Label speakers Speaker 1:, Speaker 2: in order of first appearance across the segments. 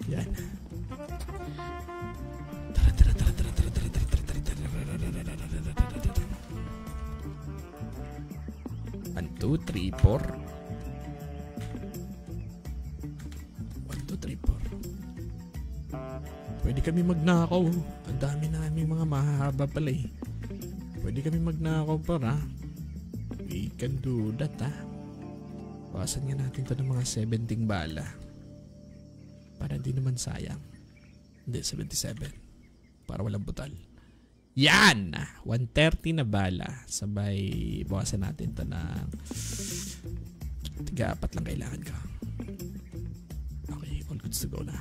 Speaker 1: Yan. One, two, three, four. 1, 2, 3, 4. Pwede kami magnakaw. Ang dami namin mga mahahaba pala eh. Pwede kami magnakaw para. We can do that Bawasan nga natin to ng mga 17 bala. Para hindi naman sayang. Hindi, 77. Para walang butal. Yan! 130 na bala. Sabay bawasan natin to ng 3-4 lang kailangan ko. Okay, all goods to go na.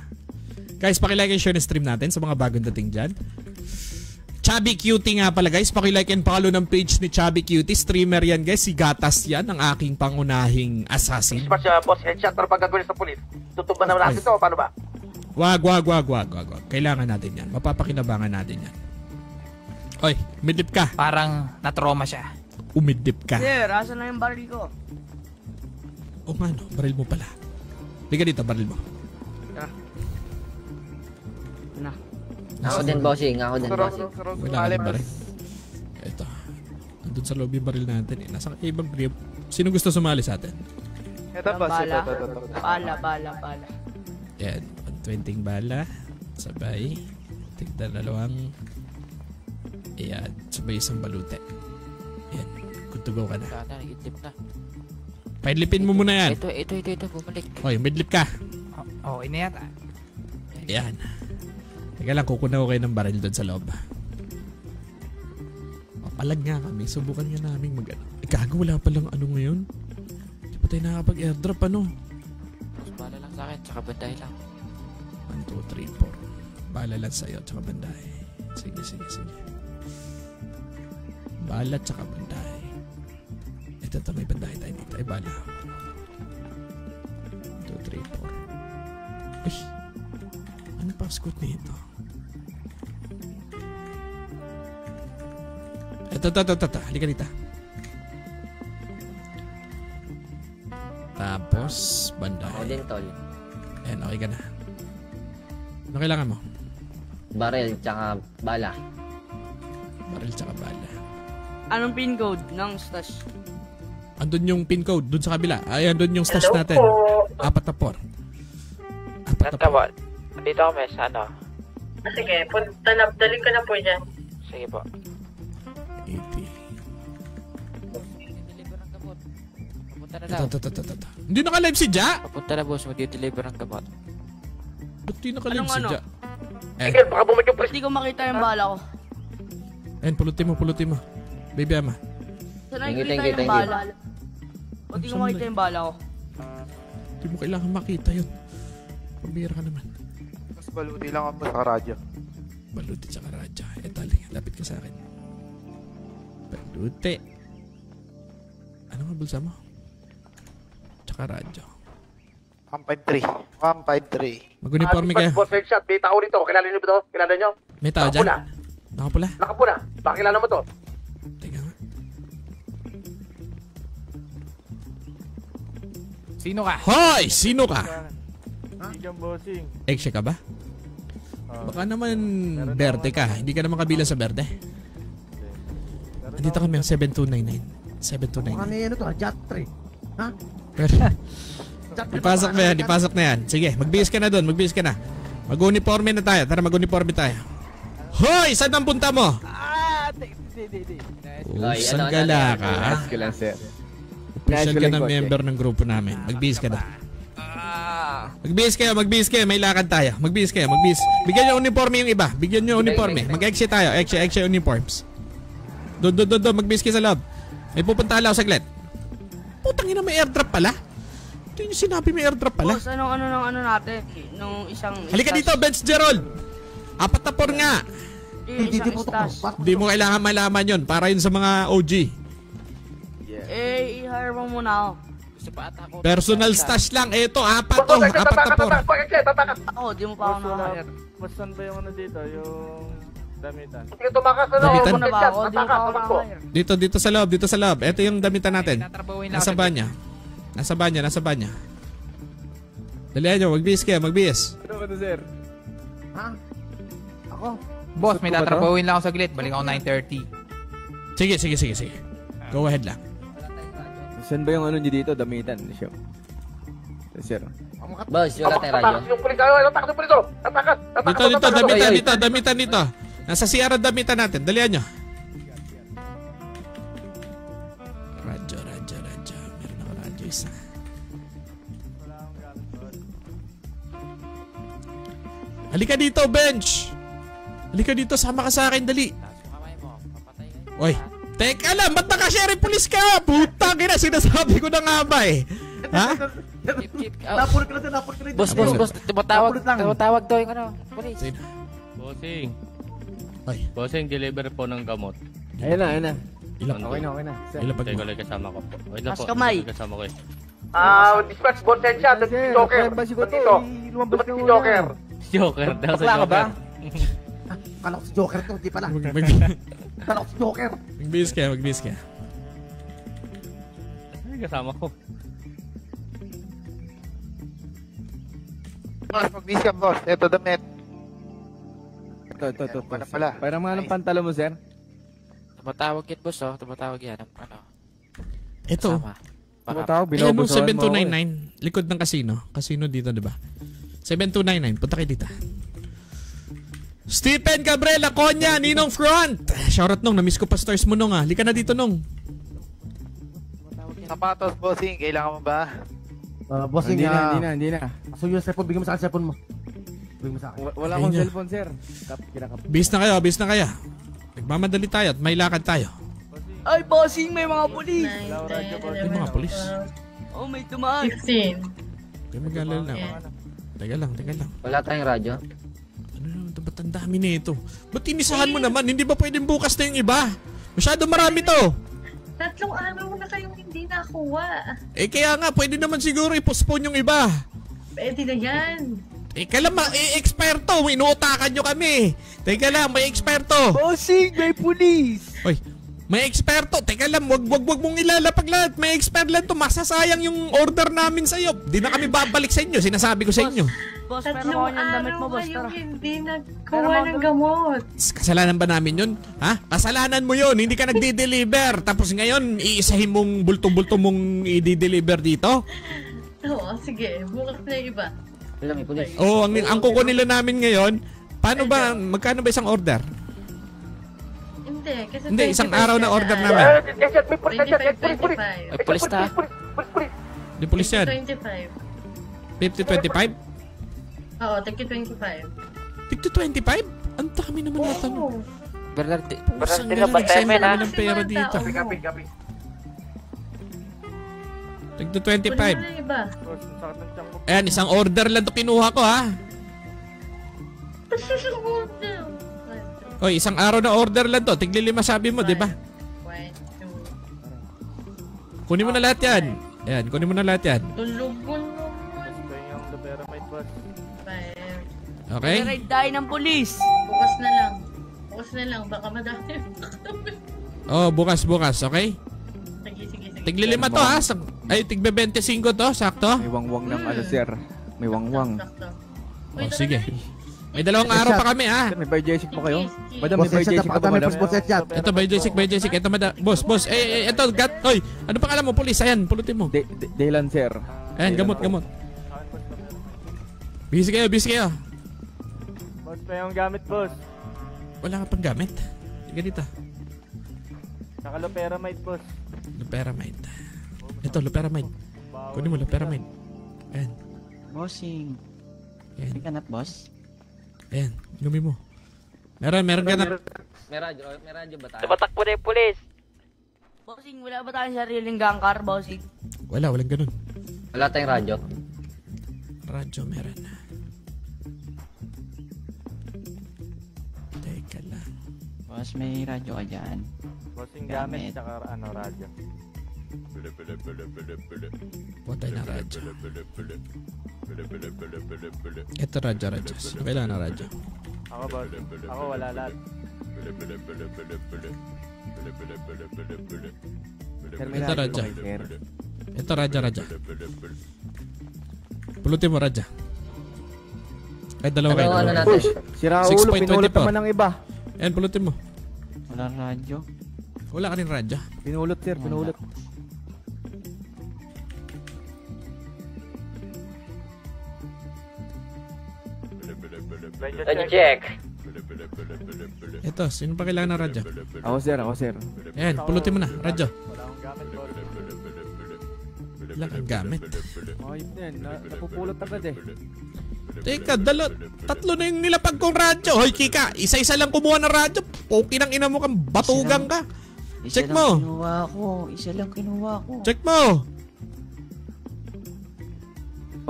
Speaker 1: Guys, pakilike and share na stream natin sa mga bagong dating dyan. Chubby Cutie nga pala guys. Pakilike and follow ng page ni Chubby Cutie. Streamer yan guys. Si Gatas yan. Ang aking pangunahing assassin.
Speaker 2: Mas boss headshot pero pag gagawin sa pulis. Tutuban naman natin ito. Paano ba?
Speaker 1: Wag. Kailangan natin yan. Mapapakinabangan natin yan. Oy, umidlip ka.
Speaker 3: Parang natroma siya.
Speaker 1: Umidlip ka.
Speaker 4: Sir, asan na yung baril ko?
Speaker 1: O nga no, baril mo pala. Liga dito, baril mo.
Speaker 4: Tara. Na.
Speaker 5: Ako din, bossing. Ako din, bossing.
Speaker 1: Wala ka baril. Ito. Andun sa lobby baril natin eh. Nasa ibang grip. Sino gusto sumali sa atin?
Speaker 4: Ito ba? Bala.
Speaker 1: Yan. 120 bala. Sabay. Tigda dalawang. Ayan. Sabay isang balute. Ayan. Good to go ka na.
Speaker 3: Nagidlip na.
Speaker 1: Paidlipin mo muna yan.
Speaker 3: Ito. Bumalik.
Speaker 1: Oy, midlip ka.
Speaker 3: Oo, inayata.
Speaker 1: Ayan. Teka lang, kukunan ko kayo ng baril doon sa loob. Papalag nga kami. Subukan nga namin mag-ano. Gago, wala palang ano ngayon. Hindi pa tayo nakapag-airdrop ano.
Speaker 3: Mas bala lang sa akin, tsaka banday lang.
Speaker 1: 1, 2, 3, 4. Bala lang sa'yo, tsaka banday. Sige. Bala, tsaka banday. Ito, may banday tayo dito. Ay, bala. 1, 2, 3, 4. Ay, ano pa scoot nito? Ito. Halika dito. Tapos, banday.
Speaker 5: Ako din, tol.
Speaker 1: Ayan, okay ka na. Ano kailangan mo?
Speaker 5: Baril, tsaka bala.
Speaker 1: Baril tsaka bala.
Speaker 4: Anong pin code ng stash?
Speaker 1: Andun yung pin code, dun sa kabila. Ay, andun yung stash natin. 4. 4.
Speaker 3: Dito kami sa ano?
Speaker 6: Sige, daling ko na po dyan.
Speaker 3: Sige po.
Speaker 1: 80.
Speaker 3: Deliver ng gamot. Papunta na daw.
Speaker 1: Ito. Hindi naka-live si Ja?
Speaker 3: Papunta na boss, mag-deliver ng gamot.
Speaker 1: Ba't di naka-live si Ja?
Speaker 2: Tigil, baka bumalik yung pulis.
Speaker 4: Hindi ko makita yung bala ko.
Speaker 1: Ayun, pulutin mo. Baby ama.
Speaker 4: Saan
Speaker 5: Thank you,
Speaker 4: nakikita yung bala? O di ko makita yung bala ko.
Speaker 1: Hindi mo kailangan makita yun. Pambira ka naman.
Speaker 7: Mas baluti lang ako sa radyo.
Speaker 1: Baluti tsaka radyo. Eto, lapit ka sa akin. Baluti. Ano nga bulsa mo? Tsaka radyo.
Speaker 7: 153.
Speaker 1: Mag-uniforme kayo.
Speaker 2: Boss headshot. May tao rito. Kilala niyo ba ito? Kilala niyo?
Speaker 1: May tao dyan? Nakapula?
Speaker 2: Nakapula. Baka kilala mo to.
Speaker 1: Teka nga.
Speaker 3: Sino ka?
Speaker 1: Hoy! Sino ka?
Speaker 7: Hindi bossing.
Speaker 1: Eksya ka ba? Baka naman berde ka. Hindi ka naman kabila sa berde. Andito kami ang 7299. 7299.
Speaker 8: Ano yan ito? Jat 3. Ha?
Speaker 1: Ipasok na yan. Sige, magbihis ka na doon. Mag-uniforme na tayo. Tara, mag-uniforme tayo. Hoy! Saan ang punta mo? Saan gala ka? Official ka na member ng grupo namin. Magbihis ka na. Magbihis kayo. May lakad tayo. Magbihis. Bigyan nyo uniforme yung iba. Mag-exit tayo. Exit uniforms. Doon. Magbihis kayo sa loob. May pupuntahan lang ako saglit. Putang ina, may airdrop pala. Ito yung sinabi, may airdrop pala.
Speaker 4: Boss, ano natin? Nung isang...
Speaker 1: Halika dito, Benz Gerald. 4 nga.
Speaker 4: Isang stash.
Speaker 1: Hindi mo kailangan malaman yun. Para yun sa mga OG.
Speaker 4: I-hire mo muna ako.
Speaker 3: Gusto pa ata ako.
Speaker 1: Personal stash lang. Ito, 4 to. 4 na 4.
Speaker 4: Ako, di mo pa ako na-hire.
Speaker 7: Mas saan ba yung ano dito? Yung damitan.
Speaker 2: Sige, tumakas na.
Speaker 1: Damitan?
Speaker 4: Ako na ba ako? Di mo pa ako na-hire.
Speaker 1: Dito sa loob. Ito yung damitan natin.
Speaker 3: Tatrabahuin lang
Speaker 1: Nasa
Speaker 3: ako.
Speaker 1: banya. Dalihan nyo, magbihis kayo, magbihis.
Speaker 7: Ano ba to, sir?
Speaker 8: Ha? Ako?
Speaker 3: Boss, may
Speaker 7: Gusto ko ba to?
Speaker 3: tatrapawin lang ako saglit. Balik ako 9:30.
Speaker 1: Sige. Go ahead lang.
Speaker 7: Saan ba yung ano nyo dito? Damitan. Siya. Sir.
Speaker 5: Boss, wala tayong radyo.
Speaker 2: Atakas yung pulis. Atakas yung pulis. Atakas.
Speaker 1: Dito, damitan dito. Nasa CR ang damitan natin. Dalihan nyo. Radyo. Meron ako radyo isa. Halika dito, bench! Halika dito, sama ka sa akin, dali.
Speaker 3: Kamay mo, papatay kayo.
Speaker 1: Oy, teka lang, ba't naka-sheriff police ka? Puta, kina, sinasabi ko na nga ba eh. Ha?
Speaker 3: Keep.
Speaker 8: Napur ka na siya, napur ka na
Speaker 3: Boss,
Speaker 8: Napulot lang.
Speaker 3: tumatawag daw yung ano, police.
Speaker 1: Sino?
Speaker 9: Bossing.
Speaker 1: Oy,
Speaker 9: Bossing, deliver po ng gamot.
Speaker 7: Ayun na.
Speaker 1: ilang
Speaker 7: Okay na. Sir.
Speaker 1: ilapag
Speaker 9: Tay ko
Speaker 1: mo.
Speaker 9: lang kasama ko po. Wait lang
Speaker 4: Mas
Speaker 9: po.
Speaker 4: kamay.
Speaker 9: Kasama ko eh.
Speaker 2: Dispatch Bonsensya.
Speaker 7: Sir,
Speaker 2: Si Joker.
Speaker 7: basi ko to.
Speaker 2: Dito.
Speaker 7: Lumabas
Speaker 2: Dumating
Speaker 7: ka
Speaker 2: si
Speaker 7: muna.
Speaker 2: Joker.
Speaker 9: Joker daw sa
Speaker 7: Bakla ka ba?
Speaker 9: Joker.
Speaker 8: Kala ko si Joker to, di pala. Kala ko si Joker.
Speaker 1: Magbihis ka.
Speaker 9: Ay, kasama ko.
Speaker 2: Boss, mag-miss ka, boss. Ito, damit.
Speaker 7: Ito.
Speaker 2: Ano pala?
Speaker 7: Parang mga ng pantalo mo, sir.
Speaker 3: Tumatawag yan, boss, oh. Tumatawag yan. Ano?
Speaker 1: Ito.
Speaker 3: Kasama. Baka-
Speaker 7: Tumatawag,
Speaker 1: Ayan mo,
Speaker 7: binobusuhan mo ako eh.
Speaker 1: 7299. Likod ng casino. Casino dito, diba? 7299. Punta kayo dito. Stephen Cabrera, Konya, Ninong Front. Shoutout nung, namiss ko pa stars mo nung ah. Lika na dito nung.
Speaker 2: Sapatos, bossing. Kailangan mo ba?
Speaker 8: Bossing,
Speaker 7: Hindi na.
Speaker 8: So yung cellphone, bigyan mo sa akin cellphone mo. Bigyan mo sa akin.
Speaker 7: Wala
Speaker 1: Ayun
Speaker 7: akong
Speaker 1: niya.
Speaker 7: cellphone, sir. Kinakap.
Speaker 1: Bis na kayo. Nagmamadali tayo at may lakad tayo.
Speaker 4: Ay, bossing, may mga pulis.
Speaker 1: May mga polis.
Speaker 4: Oh, may tumaan.
Speaker 6: 16.
Speaker 1: Kaya mag-alala lang. Teka lang.
Speaker 5: Wala tayong radyo.
Speaker 1: Ano naman ito? Ba't ang dami na ito? Ba't inisahan mo naman? Hindi ba pwedeng bukas na yung iba? Masyado marami to.
Speaker 6: Tatlong araw na kayong hindi nakuha.
Speaker 1: Eh kaya nga, pwede naman siguro i-postpone yung iba.
Speaker 6: Pwede na yan.
Speaker 1: Teka lang, eksperto. Inuutakan nyo kami. Teka lang, may eksperto.
Speaker 7: Bossing, may pulis!
Speaker 1: Oy, may eksperto. Teka lang, wag mong ilalapag lahat. May expert lang to. Masasayang yung order namin sa'yo. Di na kami babalik sa inyo. Sinasabi ko sa inyo.
Speaker 4: Boss, pero
Speaker 6: Tatlong
Speaker 4: mo yung damit
Speaker 6: araw
Speaker 4: mo, boss.
Speaker 6: kayong
Speaker 4: Tara.
Speaker 6: hindi
Speaker 4: Pero
Speaker 6: nagkuha
Speaker 4: mga
Speaker 6: ng gamot.
Speaker 1: Kasalanan ba namin yun? Ha? Kasalanan mo yun. Hindi ka nagdi-deliver. Tapos ngayon, iisahin mong bulto-bulto mong i-deliver dito?
Speaker 6: Oo, sige. Bukas na yung iba.
Speaker 5: Wala, may pulis.
Speaker 1: Oo, ang kukunin lang namin ngayon, paano ba, magkano ba isang order?
Speaker 6: Hindi. Kasi
Speaker 1: Hindi, isang
Speaker 6: 25
Speaker 1: araw na
Speaker 6: yan.
Speaker 1: order namin.
Speaker 2: May pulis.
Speaker 6: 25.
Speaker 3: Ay, pulis na.
Speaker 2: Pulis.
Speaker 1: Di pulis yan.
Speaker 6: 25.
Speaker 1: 50-25?
Speaker 6: Oo, tagi 25.
Speaker 1: 50-25? Ang dami naman natin.
Speaker 6: Oo.
Speaker 3: Bernard,
Speaker 1: Pusang galing, nag-send naman ng pera dito.
Speaker 2: Kapi.
Speaker 1: Tagto
Speaker 6: Kunin
Speaker 1: 25.
Speaker 6: mo na yung iba.
Speaker 7: Boss, ang sakit ng tiyan ko.
Speaker 1: Ayan, isang order lang to kinuha ko ha. Oy, isang araw na order lang to. Tigli 5 sabi mo, di ba?
Speaker 6: 1, 2.
Speaker 1: Kunin mo na lahat yan. Ayan, kunin mo na lahat yan.
Speaker 6: Tulugon mo.
Speaker 7: Ito yung Luperamite, boss.
Speaker 6: 5.
Speaker 1: Okay?
Speaker 4: May tayo ng pulis.
Speaker 6: Bukas na lang. Baka madami.
Speaker 1: Oh, bukas, okay?
Speaker 6: Sige.
Speaker 1: Tigli 5 to ha. Ay, tigbe 25 to, sakto?
Speaker 7: May wangwang ng ano, sir. May wangwang.
Speaker 6: Sakto.
Speaker 1: Oh, sige. May 2 araw pa kami ha.
Speaker 7: Sir, may biojesic pa kayo?
Speaker 6: Sige.
Speaker 7: Madam, may
Speaker 8: Boss, headshot,
Speaker 7: biojesic pa ba,
Speaker 8: napakadami
Speaker 7: madam?
Speaker 8: first boss headshot.
Speaker 1: Ito, by Jessic. Ito, boss. Ito, oy, ano pangalan mo, police? Ayan, pulutin mo.
Speaker 7: Daylan, sir.
Speaker 1: Ayan, gamot. Busy kayo.
Speaker 7: Boss pa yung gamit, boss.
Speaker 1: Wala ka pang gamit. Tiga dito.
Speaker 7: Saka Luperamite, boss.
Speaker 1: Luperamide. Ito, Luperamide. Kunin mo, Luperamide. Ayan.
Speaker 10: Bossing.
Speaker 1: Ayan.
Speaker 10: May kanap, boss?
Speaker 1: Ayan. Inumin mo. Meron ka na.
Speaker 5: May radyo ba tayo?
Speaker 3: tumatakbo na yung pulis.
Speaker 4: Bossing, wala ba tayong sariling gang car, bossing?
Speaker 1: Walang ganun.
Speaker 5: Wala tayong radyo.
Speaker 1: Radyo meron na. Teka lang.
Speaker 10: Boss, may radyo ka dyan.
Speaker 7: Bossing
Speaker 10: Gamit.
Speaker 7: gamit, saka ano, radyo.
Speaker 1: Patay na radyo. Ito radyo. Sino kailangan na radyo?
Speaker 7: Ako, boss. Ako, wala lahat. Sir, may
Speaker 1: Ito, radyo.
Speaker 7: pa kayo, sir.
Speaker 1: Ito radyo. Pulutin mo, Radya. Kahit dalawa kayo.
Speaker 5: Ano
Speaker 1: dalawa.
Speaker 5: natin?
Speaker 7: Si Raulo,
Speaker 1: 6.24.
Speaker 7: pinulot naman ng iba.
Speaker 1: Ayan, pulutin mo.
Speaker 10: Wala radyo.
Speaker 1: Wala ka rin Radya.
Speaker 7: Pinulot, sir, pinulot.
Speaker 5: Radyo check.
Speaker 1: Ito, sino pa kailangan ng Radya?
Speaker 7: Ako, sir.
Speaker 1: Ayan, pulutin mo na, Radya. Wala kang gamit.
Speaker 7: Ayun din, napupulot agad eh.
Speaker 1: Teka, tatlo na yung nilapag kong radyo. Hoy, Kika, isa-isa lang kumuha ng radyo. Puki ng ina mo kang batugang ka.
Speaker 10: Isa
Speaker 1: Check
Speaker 10: lang
Speaker 1: mo.
Speaker 10: kinuha ko. Isa lang kinuha ko.
Speaker 1: Check mo.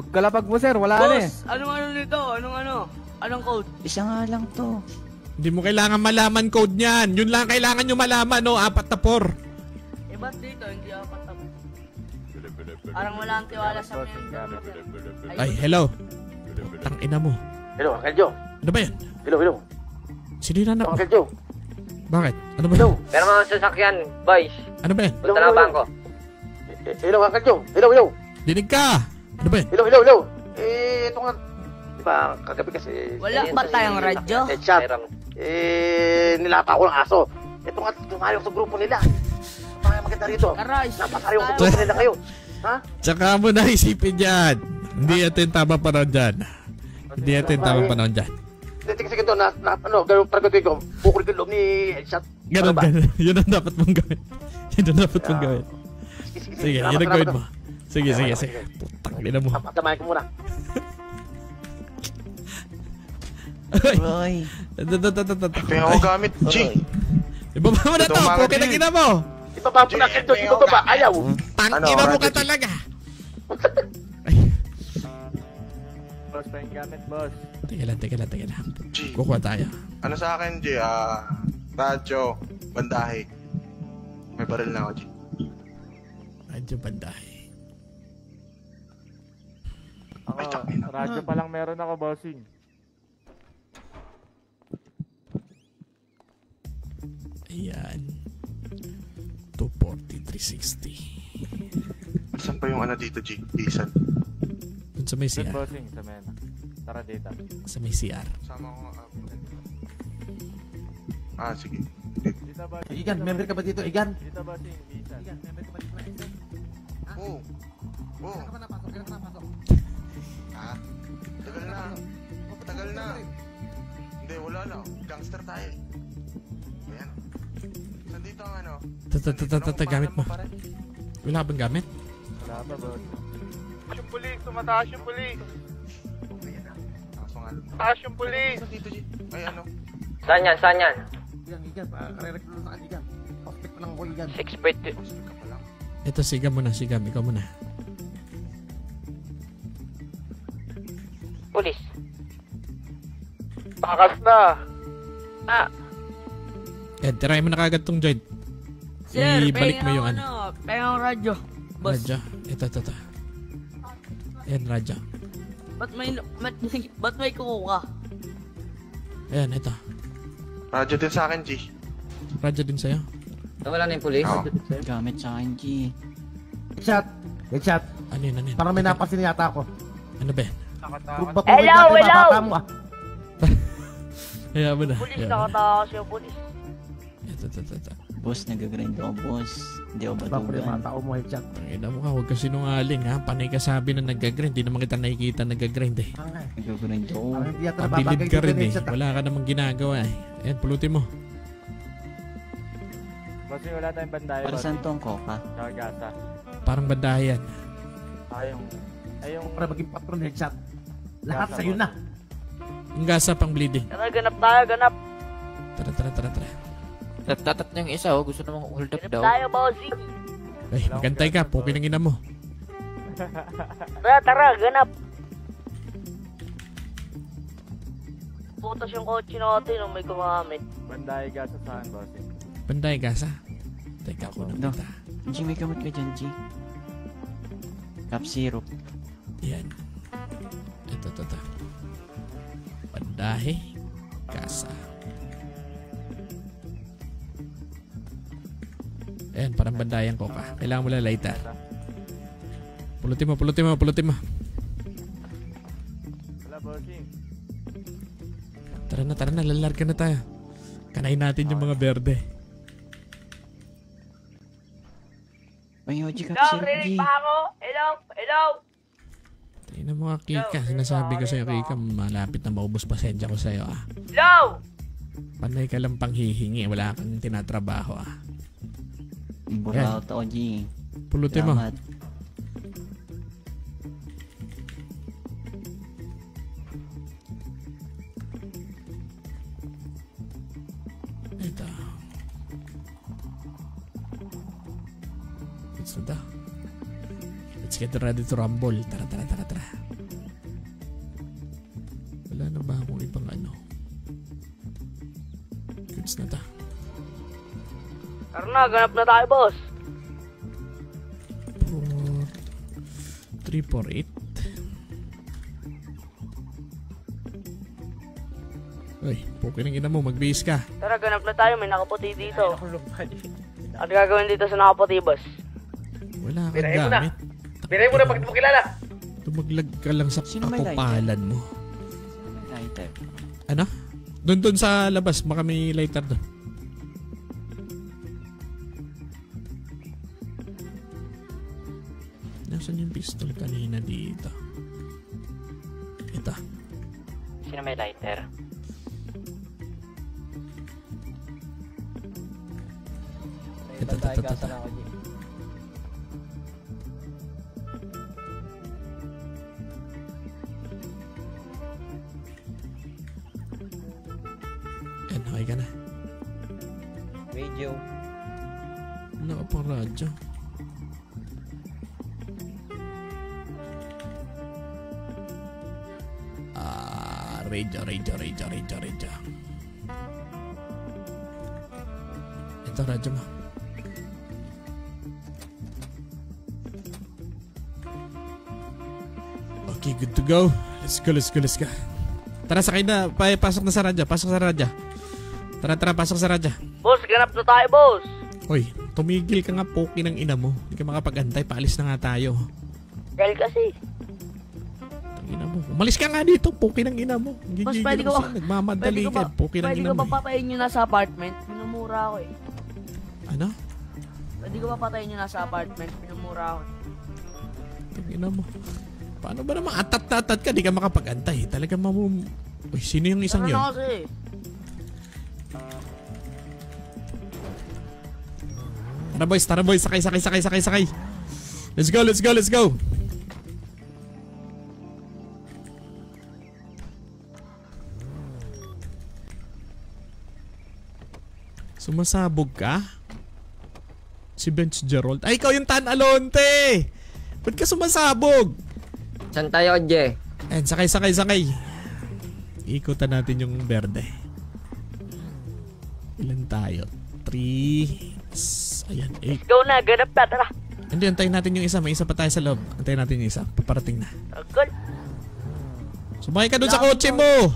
Speaker 7: Pagkalapag mo, sir, wala na eh.
Speaker 4: Boss, anong nito? Anong code?
Speaker 10: Isa nga lang to.
Speaker 1: Hindi mo kailangan malaman code niyan. Yun lang kailangan nyo malaman, no? 4 na 4.
Speaker 4: Eh, ba't dito? Hindi ako patap. Parang wala ang tiwala sa member.
Speaker 1: Ay, hello. Tang ina mo.
Speaker 2: Hello, Uncle Joe.
Speaker 1: Ano ba yan?
Speaker 2: Hello.
Speaker 1: Sino yung anak mo?
Speaker 2: Uncle Joe.
Speaker 1: Bakit? Ano ba yan?
Speaker 5: Pero mga sasakyan, boys.
Speaker 1: Ano ba yan?
Speaker 5: Punta ng bangko.
Speaker 2: Hello, Uncle Joe. Hello.
Speaker 1: Dinig ka! Ano ba yan?
Speaker 2: Hello. Ito nga. Diba, kagabi kasi...
Speaker 4: Wala ba tayong radyo?
Speaker 2: Headshot. Nilapa ko ng aso. Ito nga, tumayok sa grupo nila. Parang maganda rito.
Speaker 4: Aray,
Speaker 2: Napasariw sa grupo nila kayo. Ha?
Speaker 1: Tsaka mo na isipin yan. Hindi natin tama panahon dyan. Hindi natin tama panahon dyan.
Speaker 2: Sige to, ganun parang ko, bukol ko loob ni Headshot.
Speaker 1: Ganun. Yun ang dapat mong gawin. Sige, yun ang gawin mo. Sige. Putang ina mo.
Speaker 2: Patamayan ko muna.
Speaker 10: Roy.
Speaker 11: Kaya ako gamit, G.
Speaker 1: Ibaba mo na to. Puki na ina mo.
Speaker 2: Ibaba mo na kito, ibaba. Ayaw.
Speaker 1: Tang ina mo ka talaga.
Speaker 7: Boss, pa yung gamit, boss.
Speaker 1: Teka lang.
Speaker 11: G.
Speaker 1: Kukuha tayo.
Speaker 11: Ano sa akin, G? Radyo, bandahe. May baril na ako, G.
Speaker 1: Radyo bandahe.
Speaker 7: Radyo pa lang meron ako, bossing.
Speaker 1: Ayan. 240, 360.
Speaker 11: Saan pa yung ano dito, G? Isan.
Speaker 1: Dun sa may CR.
Speaker 7: Bossing, sa mena. Tara dito.
Speaker 1: Sa may CR.
Speaker 11: Sama ko nga. Sige.
Speaker 7: Dito, bossing.
Speaker 8: Igan, member ka ba dito, Igan?
Speaker 7: Dito, bossing. Isan.
Speaker 8: Igan, member ka ba dito, Igan?
Speaker 11: Oo.
Speaker 8: Kailan ka pa napasok?
Speaker 11: Tagal na. Hindi, wala na. Gangster tayo. Ayan. Nandito ang ano.
Speaker 1: Gamit mo. Wala bang gamit?
Speaker 7: Wala pa, boss.
Speaker 11: Yung pulis, tumataas yung pulis. Taas yung pulis. Dito, G. Ay, ano?
Speaker 5: Saan yan?
Speaker 8: Igan, kare-recruit sa akin, Igan. Prospect pa lang ako, Igan.
Speaker 5: 6.2.
Speaker 1: Ito, sigam muna. Ikaw muna.
Speaker 5: Pulis.
Speaker 2: Takas na.
Speaker 1: Tirahin mo na kagad tong joint.
Speaker 4: Sir,
Speaker 1: Ibalik mo yung
Speaker 4: Payang radyo. Boss,
Speaker 1: radyo. Ito. Ayan, radyo.
Speaker 4: ba't may kukuha?
Speaker 1: Ayan, ito.
Speaker 11: Radyo din sa akin, G.
Speaker 1: Radyo din sa'yo.
Speaker 5: Wala na yung pulis.
Speaker 11: Oo.
Speaker 10: Gamit sa akin, G.
Speaker 8: Headshot.
Speaker 1: Ano yun?
Speaker 8: Parang may napasin yata ako.
Speaker 1: Ano ba yan?
Speaker 8: Proof ba kung bata mo
Speaker 1: Kaya mo na.
Speaker 4: Pulis, nakatakas yung pulis.
Speaker 1: Ito.
Speaker 10: Boss, nag-grind ako, boss. Hindi ako
Speaker 8: Ba pre, mga
Speaker 10: batugan.
Speaker 8: tao mo, Headshot.
Speaker 1: Tangina mo ka, huwag ka sinungaling ha. Panay ka sabi na nag-grind. Di naman kita nakikita nag-grind eh.
Speaker 10: Nag-grind ako.
Speaker 8: Parang hindi yata
Speaker 1: Pabilib
Speaker 8: nababagay
Speaker 1: ka
Speaker 8: dito
Speaker 1: rin
Speaker 8: ni
Speaker 1: eh.
Speaker 8: Headshot.
Speaker 1: Wala ka namang ginagawa eh. Ayan, pulutin mo.
Speaker 7: Bossing, wala tayong bandahe,
Speaker 10: Para saan tong coca?
Speaker 7: Tsaka gasa.
Speaker 1: Parang bandahe yan.
Speaker 7: Yung
Speaker 8: Para maging patron, Headshot. Lahat sa'yo na.
Speaker 1: Yung gasa pang bleeding.
Speaker 4: Ganap tayo.
Speaker 1: Tara.
Speaker 3: Natatat niya yung isa, oh. Gusto namang hold up daw.
Speaker 4: Tayo, bossing.
Speaker 1: Ay, magantay ka. Puki ng ina mo.
Speaker 4: Tara, ganap. Putas yung kotse natin nung may gumamit.
Speaker 7: bandahe gasa saan, bossing.
Speaker 1: Bandahe gasa. Teka ko
Speaker 10: No.
Speaker 1: na.
Speaker 10: G, may gamot ka dyan, G. Cup syrup.
Speaker 1: Yan. Ito. Bandahe gasa. Ayan, parang bandayan ko ka. Kailangan mo lang lighter. Pulutin mo. Tara na, lalarga na tayo. Kanain natin yung mga berde.
Speaker 10: May OG ka
Speaker 4: Hello,
Speaker 10: si
Speaker 4: rinig
Speaker 10: OG.
Speaker 4: pa ako? Hello?
Speaker 1: Tayo na mga Kika. Sinasabi ko sa'yo, Kika, malapit na maubos pasensya ko sa'yo, ah.
Speaker 4: Hello?
Speaker 1: Panay ka lang pang hihingi. Wala kang tinatrabaho, ah.
Speaker 10: Buraw to OG.
Speaker 1: Pulutin mo.
Speaker 10: Salamat.
Speaker 1: Ito. Let's get ready to rumble. Tara. Wala na ba akong ibang ano? Goods na ta.
Speaker 4: Tara na, ganap na tayo, boss.
Speaker 1: 348. Ay, pukin ang ina mo, magbihis ka.
Speaker 4: Tara, ganap na tayo. May nakaputi dito. Ano gagawin dito sa nakaputi, boss?
Speaker 1: Wala kang gamit.
Speaker 2: Biray mo na pag di mo kilala.
Speaker 1: Tumaglag ka lang sa
Speaker 10: Sino may
Speaker 1: kakupalan mo.
Speaker 10: Lighter.
Speaker 1: Ano? Doon sa labas, baka may lighter doon. Nasaan yung pistol kanina dito? Ito.
Speaker 5: Sino may lighter?
Speaker 1: Ito. Yan, okay ka na.
Speaker 5: Radio.
Speaker 1: Wala ka pang radyo. Radio. Ito, radyo mo. Okay, good to go. Let's go. Tara, sakay na. Pasok na sa radyo. Tara, pasok sa radyo.
Speaker 4: Boss, ganap na tayo, boss.
Speaker 1: Hoy, tumigil ka nga, poki ng ina mo. Hindi ka makapag-antay, paalis na nga tayo.
Speaker 4: Dahil kasi.
Speaker 1: Ina mo. Umalis ka nga dito, poki ng ina mo.
Speaker 4: Boss, pwede ko ba?
Speaker 1: Nagmamadali ka, poki ng
Speaker 4: Pwede
Speaker 1: ina
Speaker 4: ko
Speaker 1: mo.
Speaker 4: ba patayin nyo na sa apartment? Minumura ako eh.
Speaker 1: Ano?
Speaker 4: Pwede ko ba patayin nyo na sa apartment? Minumura ako eh.
Speaker 1: Ina mo. Paano ba naman atat ka, di ka makapag-antay. Talaga Uy, sino yung isang
Speaker 4: Tara
Speaker 1: yun?
Speaker 4: na kasi.
Speaker 1: Tara boys, sakay. Let's go. Sumasabog ka? Si Bench Gerald. Ay, ikaw yung Tan Alonte! Ba't ka sumasabog?
Speaker 5: Saan tayo, OG?
Speaker 1: Ayan, sakay. Ikutan natin yung berde. Ilan tayo? 3. Ayan, 8.
Speaker 4: Go na, ganap na, tara.
Speaker 1: Hindi, antayin natin yung isa. May isa pa tayo sa loob. Antayin natin yung isa. Paparating na.
Speaker 4: Agad.
Speaker 1: Sumakay ka doon sa kotse mo!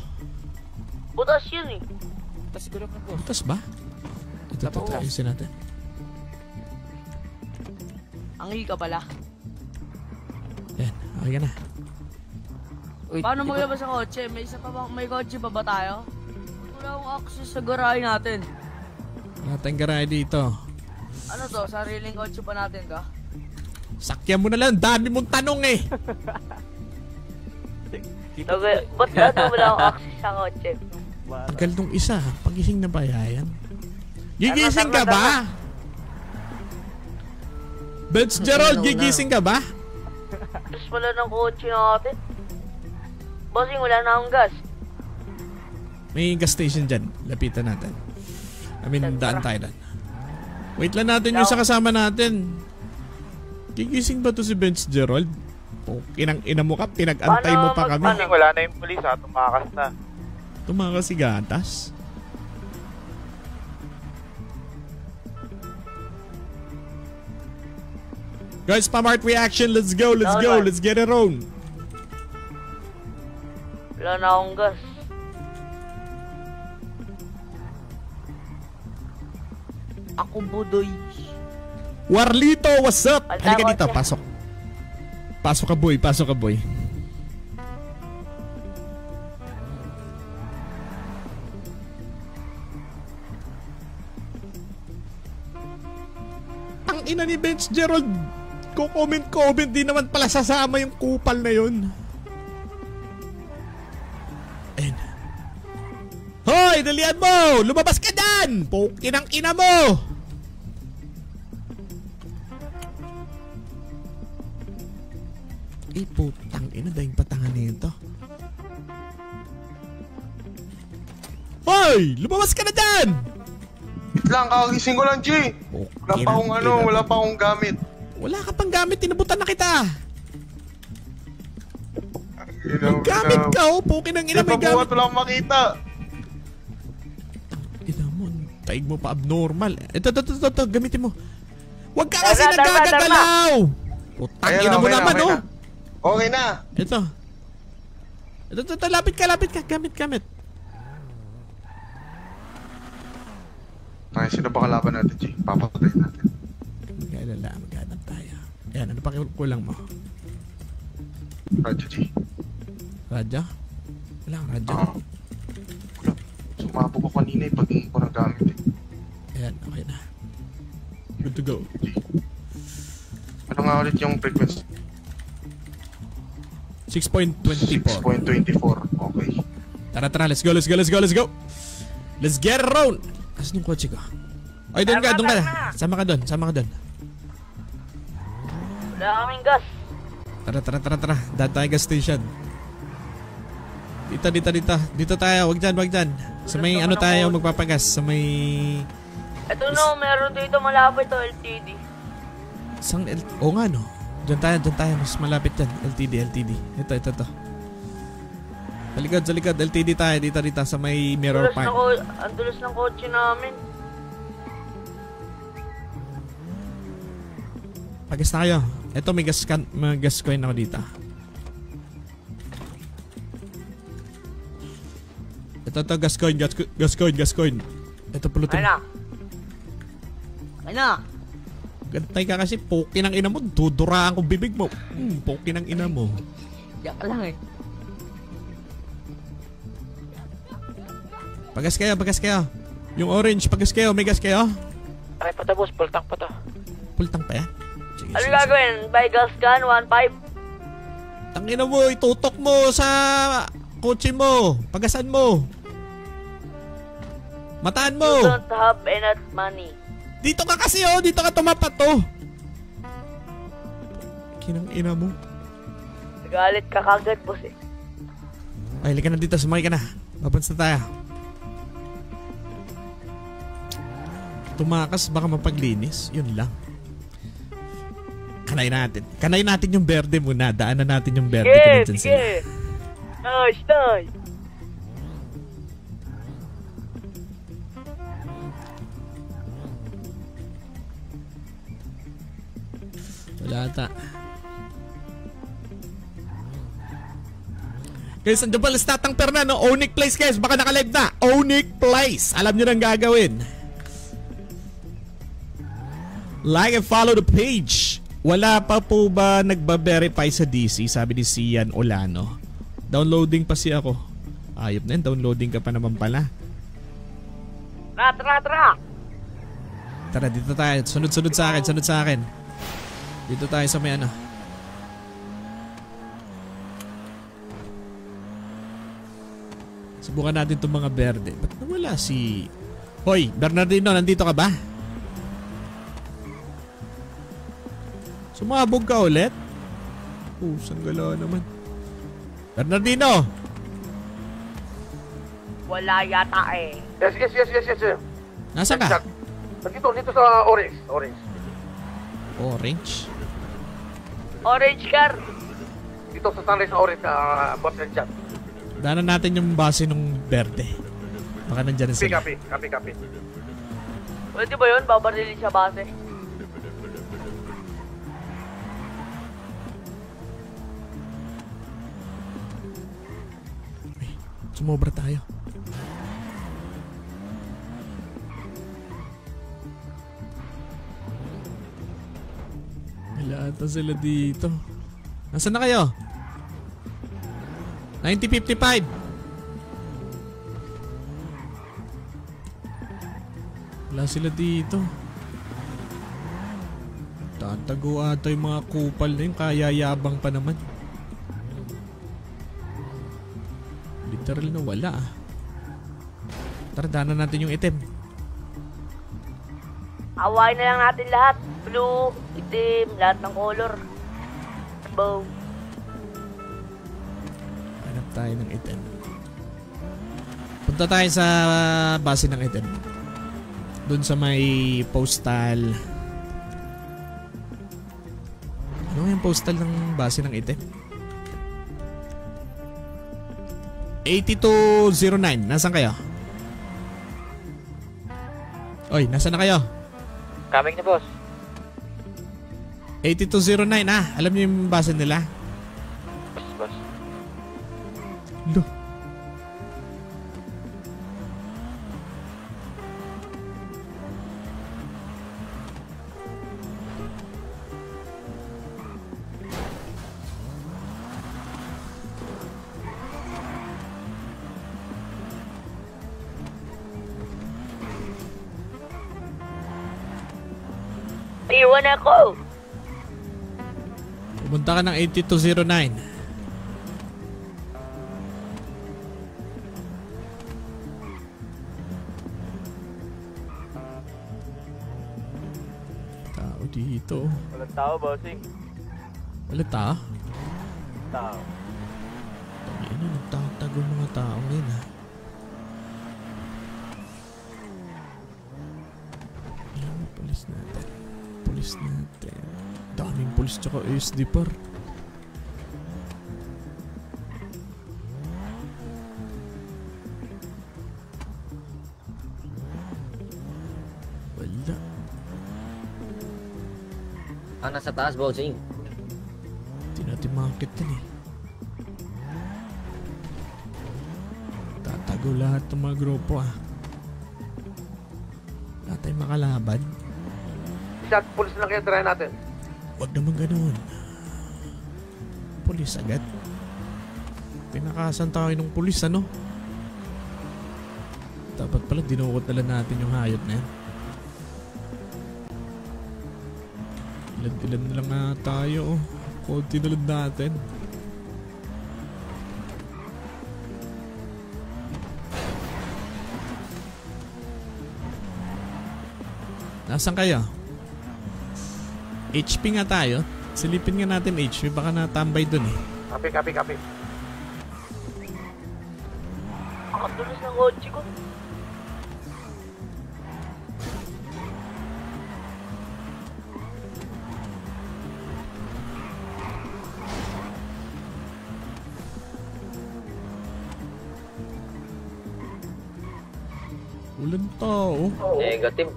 Speaker 4: Butas yun eh.
Speaker 1: Butas ba? Ito, ayusin natin.
Speaker 4: Angi ka pala.
Speaker 1: Yan, okay ka na.
Speaker 4: Paano maglabas sa kotse? May kotse pa ba tayo? Wala akong access sa garahe natin.
Speaker 1: Wala tayong garahe dito.
Speaker 4: Ano to? Sariling kotse pa natin ka?
Speaker 1: Sakyan mo na lang, dami mong tanong eh.
Speaker 4: Ba't wala akong access sa kotse?
Speaker 1: Tagal nung isa, pagising na ba yan? Gigising ka ba? Bench Gerald, gigising ka ba?
Speaker 4: Gas pala ng kotse natin. Bossing, wala na akong gas.
Speaker 1: May gas station dyan, lapitan natin. Daan tayo doon. Wait lang natin yung sa kasama natin. Gigising ba to si Bench Gerald? O kinang-ina mo ka, pinag-antay mo pa kami.
Speaker 11: Wala na yung pulis ha, tumakas na.
Speaker 1: Tumakas si Gatas. Guys, Pamart reaction, let's go, let's get it on.
Speaker 4: Wala na akong gas. Ako budoy.
Speaker 1: Warlito, what's up?
Speaker 4: Alta,
Speaker 1: Halika dito,
Speaker 4: kotse.
Speaker 1: pasok. Pasok ka boy. Putang ina ni Bench Gerald. Comment di naman pala sasama yung kupal na yun. Ayun. Hoy, dalian mo! Lumabas ka dyan! Pukin ang ina mo! Putang ina, dahil patangan nito. Hoy! Lumabas ka na dyan!
Speaker 11: Wait lang, kakagising ko lang, G. Wala pa akong gamit.
Speaker 1: Wala ka pang gamit, tinabutan na kita. Gamit ka, pukin ang ina, may gamit.
Speaker 11: Wala akong makita.
Speaker 1: Ina mo, taig mo pa abnormal. Ito, gamitin mo. Huwag ka kasi nagkagagalaw. Putang ina mo naman, oh.
Speaker 11: Okay na.
Speaker 1: Ito, lapit ka. Gamit.
Speaker 11: Ay, sino ba kalaban natin, G? Papapatay natin.
Speaker 1: Maghanap tayo. Ayan, ano pa kulang mo?
Speaker 11: Radyo, G.
Speaker 1: Radyo? Wala kang radyo.
Speaker 11: Wala. Sumabog ko kanina pag-ingin ko ng gamit
Speaker 1: Ayan, okay na. Good to go.
Speaker 11: G. Ano nga ulit yung frequency?
Speaker 1: 6.24.
Speaker 11: 6.24. Okay.
Speaker 1: Tara, let's go. Let's get around. Asan yung kotse ko? Ay, doon ka. Sama ka doon.
Speaker 4: Wala kaming gas.
Speaker 1: Tara. Daan tayo gas station. Dito tayo. Wag dyan. Sa may ano tayo magpapagas. Sa may...
Speaker 4: Ito no, meron dito malapit to LTD.
Speaker 1: Oo nga no. Diyan tayo. Mas malapit dyan. LTD. Ito. Sa likod. LTD tayo. Dito. Sa may mirror park.
Speaker 4: Ang dulas ng kotse namin.
Speaker 1: Pagas na kayo. Ito may gas coin ako dito. Ito gas coin. Ito pulutin.
Speaker 4: Ay na.
Speaker 1: Gantay ka kasi, pukin ang ina mo. Duduraan ko bibig mo. Pukin ang ina mo.
Speaker 4: Diyak ka lang eh.
Speaker 1: Pagas kayo. Yung orange, pagas kayo. May gas kayo.
Speaker 3: Ay, patapos. Pultang pa to.
Speaker 1: Pultang pa yan? Sige,
Speaker 4: Ano gagawin? Buy gas gun, 1.5?
Speaker 1: Tangina mo, itutok mo sa kotse mo. Pagasan mo. Mataan mo.
Speaker 4: You don't have enough money.
Speaker 1: Dito ka kasi oh. Dito ka tumapat oh. Kinang ina mo.
Speaker 4: Nagalit ka kagad, boss eh.
Speaker 1: Ay, halika na dito. Sumakay ka na. Babans na tayo. Tumakas baka mapaglinis. Yun lang. Kanay natin yung berde muna. Daanan natin yung berde.
Speaker 4: Sige. Nice.
Speaker 1: Wala ata. Guys, andyan pala sa Tatang Perna, no? Onic Place, guys. Baka nakalive na. Onic Place. Alam nyo nang gagawin. Like and follow the page. Wala pa po ba nagba-verify sa DC? Sabi ni Sian Olano. Downloading pa siya ako. Ayop na yun. Downloading ka pa naman pala.
Speaker 4: Tara.
Speaker 1: Tara, dito tayo. Sunod sa akin. Dito tayo sa may ano. Subukan natin itong mga berde. Ba't nawala si... Hoy, Bernardino, nandito ka ba? Sumabog ka ulit? Sanggala naman. Bernardino!
Speaker 4: Wala yata eh.
Speaker 2: Yes.
Speaker 1: Nasaan ka?
Speaker 2: Dito sa orange.
Speaker 4: Orange car.
Speaker 2: Dito sa sunrise na orange, boss and chat.
Speaker 1: Daanan natin yung base ng berde. Baka nandyan na sila.
Speaker 2: Copy.
Speaker 4: Pwede ba yun? Babarilin sa base.
Speaker 1: Sumobra tayo. Wala ata sila dito. Nasaan na kayo? 9055. Wala sila dito. Tatago ata yung mga kupal na yun. Kayayabang pa naman. Literal na wala ah. Tara, daanan natin yung itim.
Speaker 4: Awayin na lang natin lahat. Blue, itim, lahat ng color. Boom.
Speaker 1: Hanap tayo ng itim. Punta tayo sa base ng itim. Doon sa may postal. Ano yung postal ng base ng itim? 8209. Nasaan kayo? Oy, nasaan na kayo?
Speaker 3: Coming na, boss.
Speaker 1: 8209 ah. Alam niyo yung base nila?
Speaker 3: Boss.
Speaker 1: Lo.
Speaker 4: Iwan ako.
Speaker 1: Pumunta ka ng 8209. Tao dito.
Speaker 9: Walang tao, bossing.
Speaker 1: Wala tao?
Speaker 9: Tao.
Speaker 1: Ano, nagtatago mga tao ngayon ha. Ayan, pulis natin. Pulis natin. Daming pulis tsaka ASD par. Wala.
Speaker 5: Nasa taas, bossing.
Speaker 1: Hindi natin makakit din eh. Tatago lahat ng mga grupo ah. Wala tayong makalaban.
Speaker 2: Shot, pulis na kaya try natin.
Speaker 1: Huwag naman ganun. Pulis agad. Pinakasan tayo ng pulis ano? Dapat pala dinukot na lang natin yung hayop na yan. Ilan na lang na tayo oh. Konti na lang natin. Nasaan kayo? HP nga tayo. Silipin nga natin HP. Baka natambay dun eh.
Speaker 2: Copy.
Speaker 4: Ang tulos ng kotse ko.
Speaker 1: Walang tao.
Speaker 5: Negative.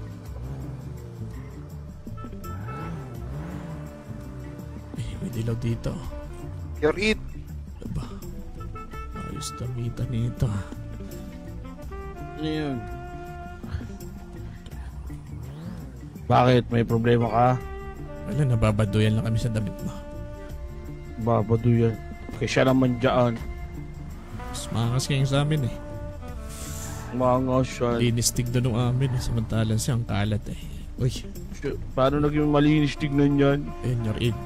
Speaker 1: May dilaw dito.
Speaker 11: You're it.
Speaker 1: Aba. Ayos damitan nito ha.
Speaker 9: Ano yun? Bakit? May problema ka?
Speaker 1: Wala, nababaduyan lang kami sa damit mo.
Speaker 9: Babado yan. Kaya siya naman dyan.
Speaker 1: Mas makas kayong sa amin eh.
Speaker 9: Mga siya.
Speaker 1: Linistig doon ng amin eh. Samantalang siyang kalat eh. Uy.
Speaker 9: Paano naging malinis tignan yan?
Speaker 1: Ayun, you're in.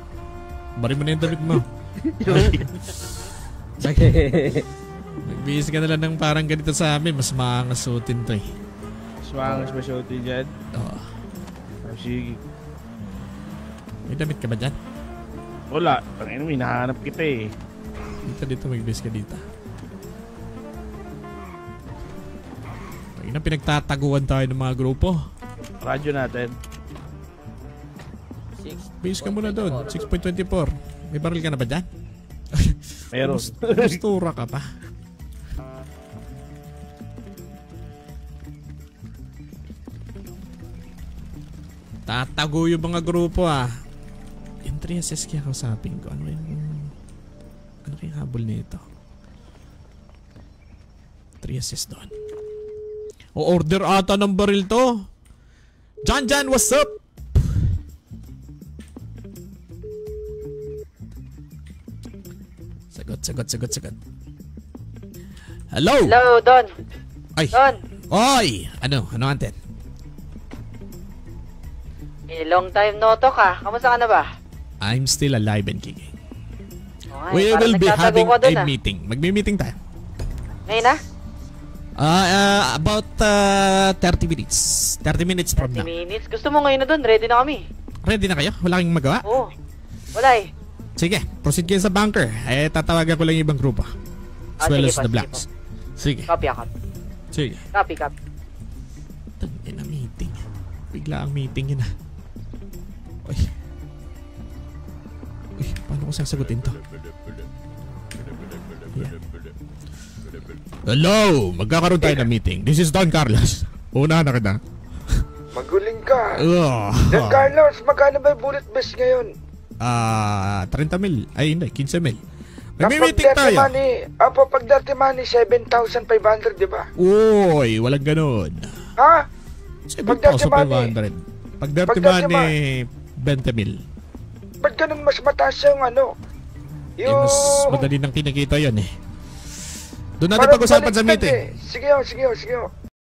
Speaker 1: Bari mo na yung damit mo. Nagbihis ka na lang ng parang ganito sa amin. Mas makakasutin to eh.
Speaker 9: Mas maangas ba siya dyan?
Speaker 1: Oo.
Speaker 9: Sige.
Speaker 1: May damit ka ba dyan?
Speaker 9: Wala. Tangina mo, hinahanap kita eh.
Speaker 1: Dito, magbihis ka dito. Pagina, pinagtataguan tayo ng mga grupo.
Speaker 9: Radyo natin.
Speaker 1: Bihis ka muna doon. 6.24. May baril ka na ba dyan?
Speaker 9: Meron.
Speaker 1: Mustura ka pa. Tatago yung mga grupo ah. Yung 3SS kaya kausapin ko. Ano kayong habol nito? 3SS doon. O-order ata ng baril to. Jan, what's up? Sagot. Hello?
Speaker 3: Hello, Don.
Speaker 1: Ay.
Speaker 3: Don.
Speaker 1: Oy! Ano anten?
Speaker 4: Long time no talk Kamusta ka na ba?
Speaker 1: I'm still alive and kicking.
Speaker 4: Okay,
Speaker 1: We will be having
Speaker 4: ka dun,
Speaker 1: a meeting. Magmi-meeting tayo.
Speaker 4: Ngayon na?
Speaker 1: About 30 minutes. 30 minutes from
Speaker 4: 30
Speaker 1: now.
Speaker 4: minutes? Gusto mo ngayon na dun? Ready na kami.
Speaker 1: Ready na kayo? Wala kayong magawa?
Speaker 4: Oo. Wala eh.
Speaker 1: Sige, proceed kayo sa bunker. Tatawagan ko lang yung ibang grupo. As well
Speaker 4: sige
Speaker 1: as
Speaker 4: po,
Speaker 1: the
Speaker 4: sige
Speaker 1: blacks. Sige.
Speaker 4: Copy.
Speaker 1: Sige.
Speaker 4: Copy.
Speaker 1: Tangin na meeting. Bigla ang meeting yun Uy, paano ko sasagutin to? Yeah. Hello! Magkakaroon tayo ng meeting. This is Don Carlos. Una na kita.
Speaker 9: Maguling ka.
Speaker 1: Ugh.
Speaker 9: Don Carlos, magkano ba yung bullet vest ngayon?
Speaker 1: 30 mil. Ay, hindi. 15 mil. Magmi-meeting tayo.
Speaker 9: Pag dirty money, 7,500, di ba?
Speaker 1: Uy, walang ganun.
Speaker 9: Ha?
Speaker 1: 7,500. Pag dirty money, 20 mil.
Speaker 9: Ba't ganun mas mataas yung ano?
Speaker 1: Mas madali nang kinikita yun Doon natin pag-usapan sa meeting.
Speaker 9: Sige.